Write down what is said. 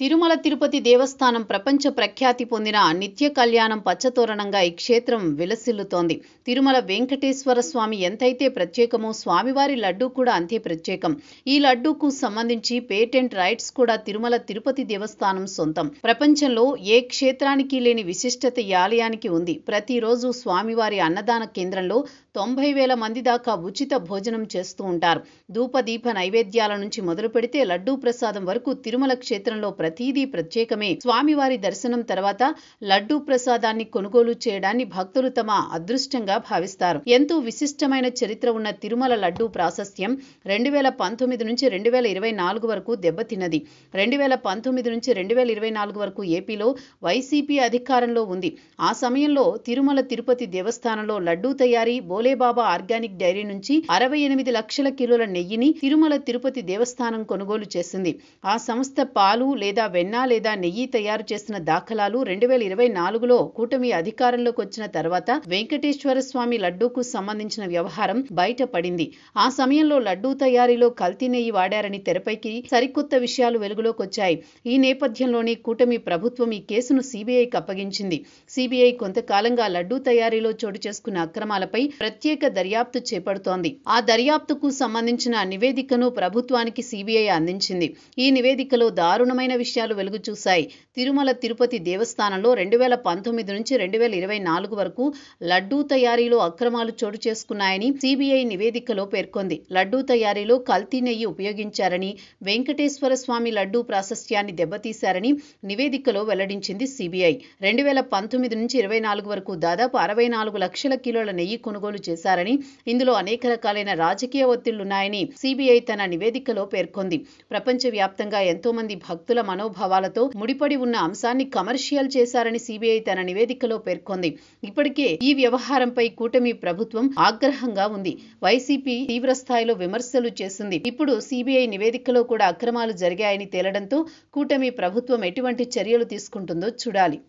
తిరుమల తిరుపతి దేవస్థానం ప్రపంచ ప్రఖ్యాతి పొందిన నిత్య కళ్యాణం పచ్చతోరణంగా ఈ క్షేత్రం విలసిల్లుతోంది. తిరుమల వెంకటేశ్వర స్వామి ఎంతైతే ప్రత్యేకమో స్వామివారి లడ్డూ కూడా అంతే ప్రత్యేకం. ఈ లడ్డూకు సంబంధించి పేటెంట్ రైట్స్ కూడా తిరుమల తిరుపతి దేవస్థానం సొంతం. ప్రపంచంలో ఏ క్షేత్రానికి లేని విశిష్టత ఈ ఆలయానికి ఉంది. ప్రతిరోజు స్వామివారి అన్నదాన కేంద్రంలో 90,000 మంది దాకా ఉచిత భోజనం చేస్తూ ఉంటారు. ధూపదీప నైవేద్యాల నుంచి మొదలు పెడితే లడ్డూ ప్రసాదం వరకు తిరుమల క్షేత్రంలో ప్రతిదీ ప్రత్యేకమే. స్వామివారి దర్శనం తర్వాత లడ్డూ ప్రసాదాన్ని కొనుగోలు చేయడాన్ని భక్తులు తమ అదృష్టంగా భావిస్తారు. ఎంతో విశిష్టమైన చరిత్ర ఉన్న తిరుమల లడ్డూ ప్రాశస్త్యం 2019 నుంచి 2024 వరకు దెబ్బతిన్నది. 2019 నుంచి 2024 వరకు ఏపీలో వైసీపీ అధికారంలో ఉంది. ఆ సమయంలో తిరుమల తిరుపతి దేవస్థానంలో లడ్డూ తయారీ బోలేబాబా ఆర్గానిక్ డైరీ నుంచి 68 లక్షల కిలోల నెయ్యిని తిరుమల తిరుపతి దేవస్థానం కొనుగోలు చేసింది. ఆ సంస్థ పాలు లేదా వెన్న లేదా నెయ్యి తయారు చేసిన దాఖలాలు 2024లో కూటమి అధికారంలోకి వచ్చిన తర్వాత వెంకటేశ్వర స్వామి లడ్డూకు సంబంధించిన వ్యవహారం బయటపడింది. ఆ సమయంలో లడ్డూ తయారీలో కల్తీ నెయ్యి వాడారని తెరపైకి సరికొత్త విషయాలు వెలుగులోకి వచ్చాయి. ఈ నేపథ్యంలోనే కూటమి ప్రభుత్వం ఈ కేసును సిబిఐకి అప్పగించింది. సిబిఐ కొంతకాలంగా లడ్డూ తయారీలో చోటు చేసుకున్న అక్రమాలపై ప్రత్యేక దర్యాప్తు చేపడుతోంది. ఆ దర్యాప్తుకు సంబంధించిన నివేదికను ప్రభుత్వానికి సిబిఐ అందించింది. ఈ నివేదికలో దారుణమైన విషయాలు వెలుగు చూశాయి. తిరుమల తిరుపతి దేవస్థానంలో 2019 నుంచి 2024 వరకు లడ్డూ తయారీలో అక్రమాలు చోటు చేసుకున్నాయని సిబిఐ నివేదికలో పేర్కొంది. లడ్డూ తయారీలో కల్తీ నెయ్యి ఉపయోగించారని, వెంకటేశ్వర స్వామి లడ్డూ ప్రాశస్త్యాన్ని దెబ్బతీశారని నివేదికలో వెల్లడించింది సిబిఐ. 2019 నుంచి 24 వరకు దాదాపు 64 లక్షల కిలోల నెయ్యి కొనుగోలు చేశారని, ఇందులో అనేక రకాలైన రాజకీయ ఒత్తిళ్లున్నాయని సిబిఐ తన నివేదికలో పేర్కొంది. ప్రపంచవ్యాప్తంగా ఎంతో మంది భక్తుల మనోభావాలతో ముడిపడి ఉన్న అంశాన్ని కమర్షియల్ చేశారని సిబిఐ తన నివేదికలో పేర్కొంది. ఇప్పటికే ఈ వ్యవహారంపై కూటమి ప్రభుత్వం ఆగ్రహంగా ఉంది. వైసీపీ తీవ్రస్థాయిలో విమర్శలు చేసింది. ఇప్పుడు సిబిఐ నివేదికలో కూడా అక్రమాలు జరిగాయని తేలడంతో కూటమి ప్రభుత్వం ఎటువంటి చర్యలు తీసుకుంటుందో చూడాలి.